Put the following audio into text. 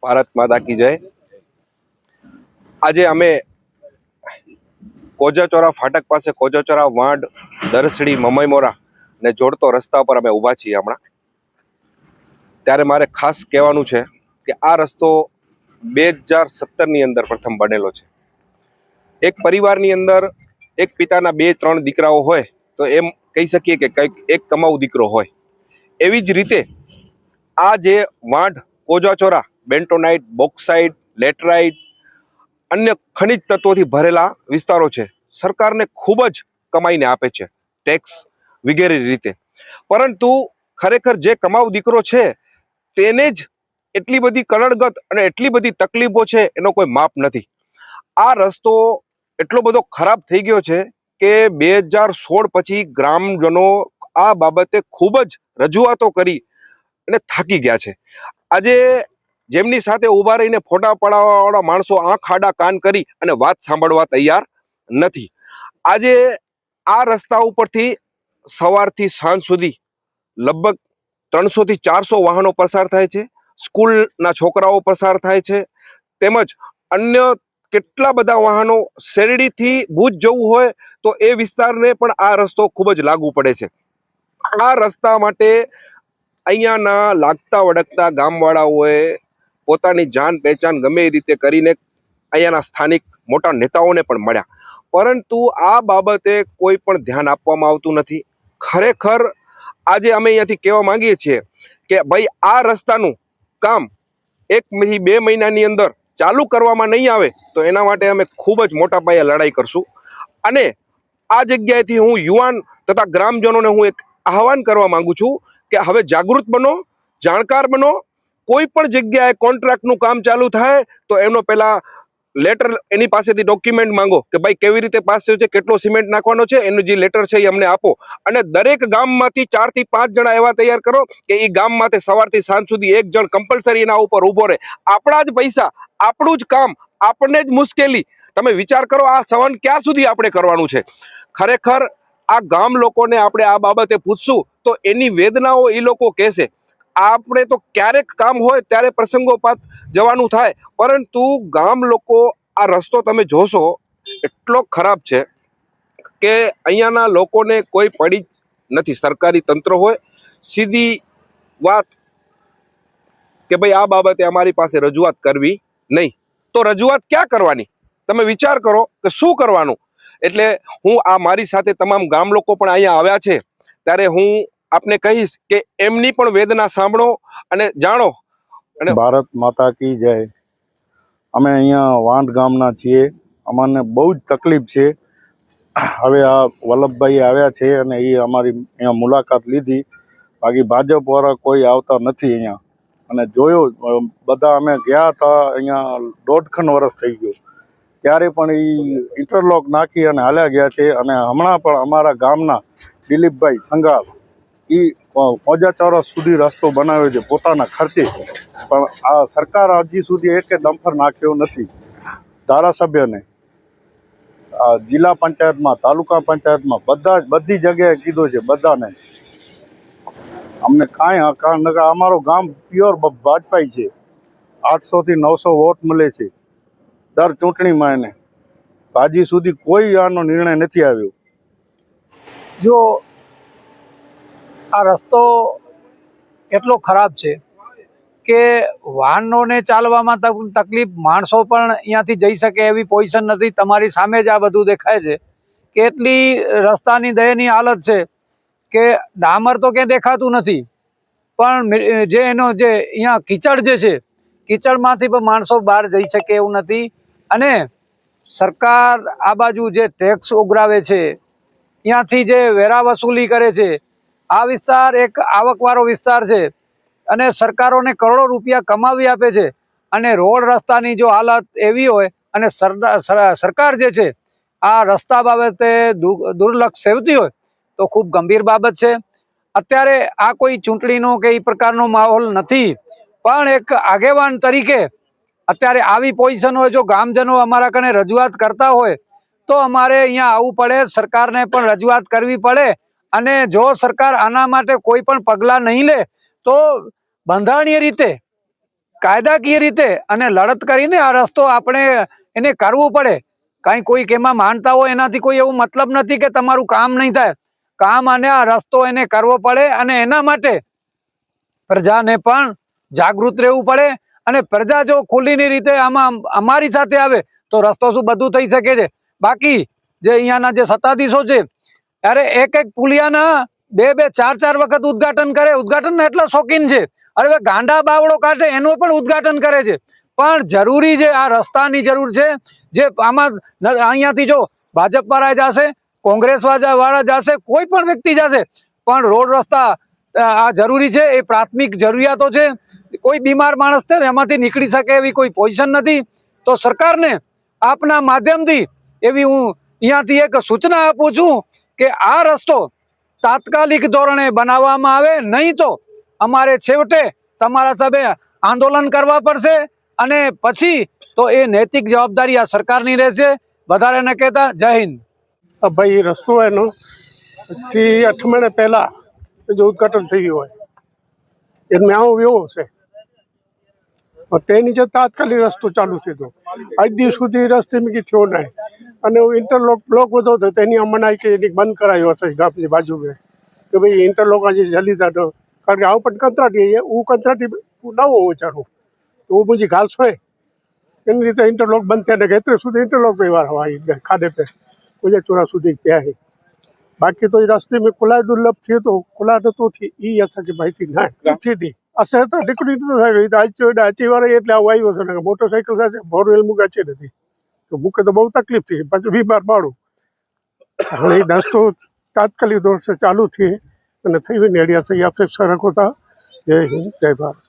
ભારત માતા કી જય। આજે અમે કોજાચોરા ફાટક પાસે કોજાચોરા વાંડ દરસડી મમઈમોરા ને જોડતો રસ્તા પર અમે ઊભા છીએ હમણાં। ત્યારે મારે ખાસ કહેવાનું છે કે આ રસ્તો 2017ની અંદર પ્રથમ બનેલો છે। એક પરિવારની અંદર એક પિતાના 2-3 દીકરાઓ હોય તો એમ કહી શકીએ કે કંઈક એક કમાઉ દીકરો હોય। એવી જ રીતે આ જે વાંઢ કોજાચોરા બેન્ટોનાઇટ, બોક્સાઇટ, લેટરાઇટ, અન્ય ખનિજ તત્વોથી ભરેલા વિસ્તારો છે। સરકારને ખૂબ જ કમાઈને આપે છે ટેક્સ વગેરે રીતે, પરંતુ ખરેખર જે કમાઉ દીકરો છે તેને જ એટલી બધી કનડગત અને એટલી બધી તકલીફો છે એનો કોઈ માપ નથી। આ રસ્તો એટલો બધો ખરાબ થઈ ગયો છે કે 2016 પછી ગ્રામજનો આ બાબતે ખૂબ જ રજૂઆતો કરી અને થાકી ગયા છે। આજે જેમની સાથે ઊભા રહીને ફોટા પડાવવાવાળા માણસો આંખ આડા કાન કરી અને વાત સાંભળવા તૈયાર નથી। આજે આ રસ્તા ઉપરથી સવારથી સાંજ સુધી લગભગ 300 થી 400 વાહનો પસાર થાય છે। સ્કૂલના છોકરાઓ પસાર થાય છે, તેમજ અન્ય કેટલા બધા વાહનો શેરડીથી ભુજ જવું હોય તો એ વિસ્તારને પણ આ રસ્તો ખૂબ જ લાગુ પડે છે। આ રસ્તા માટે અહીંયાના લાગતા વળગતા ગામવાળાઓએ પોતાની જાન પહેચાન ગમે એ રીતે કરીને અહીંયાના સ્થાનિક મોટા નેતાઓને પણ મળ્યા, પરંતુ આ બાબતે કોઈ પણ ધ્યાન આપવામાં આવતું નથી। ખરેખર આજે અમે અહીંયાથી કહેવા માંગીએ છીએ કે ભાઈ આ રસ્તાનું કામ 1 થી 2 મહિનાની અંદર ચાલુ કરવામાં નહીં આવે તો એના માટે અમે ખૂબ જ મોટા પાયે લડાઈ કરશું। અને આ જગ્યાએથી હું યુવાન તથા ગ્રામજનોને હું એક આહવાન કરવા માંગુ છું કે હવે જાગૃત બનો, જાણકાર બનો। કોઈ પણ જગ્યાએ કોન્ટ્રાક્ટનું કામ ચાલુ થાય તો એનો પહેલા લેટર એની પાસેથી ડોક્યુમેન્ટ માંગો કે ભાઈ કેવી રીતે પાસ થયું છે, કેટલો સિમેન્ટ નાખવાનો છે, એનું જે લેટર છે એ અમને આપો। અને દરેક ગામમાંથી 4 થી 5 જણા એવા તૈયાર કરો કે એ ગામમાંથી સવારથી સાંજ સુધી એક જણ કમ્પલસરી એના ઉપર ઊભો રહે। આપણા જ પૈસા, આપણું જ કામ, આપણને જ મુશ્કેલી। તમે વિચાર કરો આ સહન ક્યાં સુધી આપણે કરવાનું છે? ખરેખર આ ગામ લોકોને આપણે આ બાબતે પૂછશું તો એની વેદનાઓ એ લોકો કહેશે। આપણે તો ક્યારેક કામ હોય ત્યારે પ્રસંગોપાત જવાનું થાય, પરંતુ ગામ લોકો આ રસ્તો તમે જોશો એટલો ખરાબ છે કે અહીંયાના લોકોને કોઈ પડી નથી। સરકારી તંત્ર હોય, સીધી વાત કે ભાઈ આ બાબતે અમારી પાસે રજૂઆત કરવી નહીં, તો રજૂઆત ક્યાં કરવાની? તમે વિચાર કરો કે શું કરવાનું? એટલે હું આ મારી સાથે તમામ ગામ લોકો પણ અહીંયા આવ્યા છે ત્યારે હું આપને કહીશ કે એમની પણ વેદના સાંભળો અને જાણો। અને ભારત માતા કી જય। અમે અહીંયા વાંઢ ગામના છીએ, અમને બહુ જ તકલીફ છે। હવે આ વલ્લભભાઈ આવ્યા છે અને એ અમારી અહીંયા મુલાકાત લીધી, બાકી ભાજપવાળા કોઈ આવતા નથી અહીંયા। અને જોયું બધા અમે ગયા હતા અહીંયા 1.5 વર્ષ થઈ ગયો, ત્યારે પણ એ ઇન્ટરલોક નાખી અને હાલ્યા ગયા છે। અને હમણાં પણ અમારા ગામના દિલીપભાઈ સંઘાલ એ કોજાચોરા સુધી રસ્તો બનાવ્યો છે પોતાના ખર્ચે, પણ આ સરકાર હજી સુધી એક ડમ્પર નાખ્યો નથી। ધારાસભ્યને જિલ્લા પંચાયતમાં, તાલુકા પંચાયતમાં બધી જગ્યાએ કીધું છે બધાને, અમને કાંઈ અમારું ગામ પ્યોર ભાજપાઈ છે। 800 થી 900 વોટ મળે છે દર ચૂંટણીમાં એને, હજી સુધી કોઈ આનો નિર્ણય નથી આવ્યો। જો આ રસ્તો એટલો ખરાબ છે કે વાહનોને ચાલવામાં તકલીફ, માણસો પણ અહીંયાથી જઈ શકે એવી પોઝિશન નથી। તમારી સામે જ આ બધું દેખાય છે કે એટલી રસ્તાની દયનીય હાલત છે કે ડામર તો ક્યાંય દેખાતું નથી, પણ જે એનો જે અહીંયા કીચડ જે છે, કીચડમાંથી પણ માણસો બહાર જઈ શકે એવું નથી। અને સરકાર આ બાજુ જે ટેક્સ ઉઘરાવે છે, ત્યાંથી જે વેરા વસૂલી કરે છે, આ વિસ્તાર એક આવકવાળો વિસ્તાર છે અને સરકારોને કરોડો રૂપિયા કમાવી આપે છે। અને રોડ રસ્તાની જો હાલત એવી હોય અને સરકાર જે છે આ રસ્તા બાબતે દુર્લક્ષ સેવતી હોય તો ખૂબ ગંભીર બાબત છે। અત્યારે આ કોઈ ચૂંટણીનો કે એ પ્રકારનો માહોલ નથી, પણ એક આગેવાન તરીકે અત્યારે આવી પોઝિશન હોય, જો ગામજનો અમારા કને રજૂઆત કરતા હોય તો અમારે અહીંયા આવવું પડે, સરકારને પણ રજૂઆત કરવી પડે। અને જો સરકાર આના માટે કોઈ પણ પગલાં નહીં લે તો બંધારણીય રીતે કાયદાકીય રીતે અને લડત કરીને આ રસ્તો આપણે એને કરવું પડે. કાંઈ કોઈક એમાં માનતા હોય એનાથી કોઈ એવું મતલબ નથી કે તમારું કામ નહીં થાય. કામ અને આ રસ્તો એને કરવો પડે અને એના માટે પ્રજાને પણ જાગૃત રહેવું પડે. અને પ્રજા જો ખુલ્લીની રીતે આમાં અમારી સાથે આવે તો રસ્તો શું બધું થઈ શકે છે. બાકી જે અહીંયાના જે સત્તાધીશો છે અરે એક પુલિયાના 2-4 વખત ઉદ્ઘાટન કરે. ઉદ્ઘાટન એટલા શોખીન છે, અરે ગાંડા બાવળો કાઢે એનું પણ ઉદ્ઘાટન કરે છે. પણ જરૂરી છે, આ રસ્તાની જરૂર છે. જે આમાં અહીંયાથી જો ભાજપ વાળા જશે, કોંગ્રેસ વાળા જશે, કોઈ પણ વ્યક્તિ જશે, પણ રોડ રસ્તા આ જરૂરી છે. એ પ્રાથમિક જરૂરિયાતો છે. કોઈ બીમાર માણસ છે એમાંથી નીકળી શકે એવી કોઈ પોઝિશન નથી. તો સરકારને આપના માધ્યમથી એવી હું અહીંયાથી એક સૂચના આપું છું કે આ રસ્તો તાત્કાલિક ધોરણે બનાવવામાં આવે, નહીં તો અમારે છેવટે તમારા સામે આંદોલન કરવા પડશે. અને પછી તો એ નૈતિક જવાબદારી આ સરકારની રહેશે. વધારે ન કહેતા, જય હિન્દ. ભાઈ રસ્તો એનો 8 મહિના પહેલા જો ઉદઘાટન થઈ ગયું હોય એમાં આવો એવો છે, તેની જે તાત્કાલિક રસ્તો ચાલુ થયો આજ દિવસ સુધી રસ્તે મેં થયો નહીં. અને ઇન્ટરલોક બ્લોક બધો હતો તેની મનાઈ કે એની બંધ કરાયો હશે ગામની બાજુમાં કે ભાઈ ઇન્ટરલોક આજે જલ્દી થતો. કારણ કે આવું પણ કંત્રાટી હું કંત્રાટી નવો વિચારું તો હું બીજી ઘાલ છો એની રીતે ઇન્ટરલોક બંધ થયા ને અત્યારે સુધી ઇન્ટરલોક વ્યવહાર હોય ખાડે પે કોઈ ચોરા સુધી ત્યાં. બાકી તો એ રસ્તે મેં ખુલ્લા દુર્લભ થયો તો ખુલ્લા નતો થી એ હશે કે ભાઈથી ના નથી અસર તો નીકળી નતો થાય. આચી વાર એટલે આવું આવ્યો છે ને મોટરસાઇકલ સાથે ફોર વ્હીલ મૂકે છે નથી તો મૂકે તો બહુ તકલીફ થઈ. પાછું બીમાર પાડું. હવે એ રસ્તો તાત્કાલિક દોર ચાલુ થઈ અને થઈ નેડિયા છે અપેક્ષા રાખો. જય હિન્દ, જય ભારત.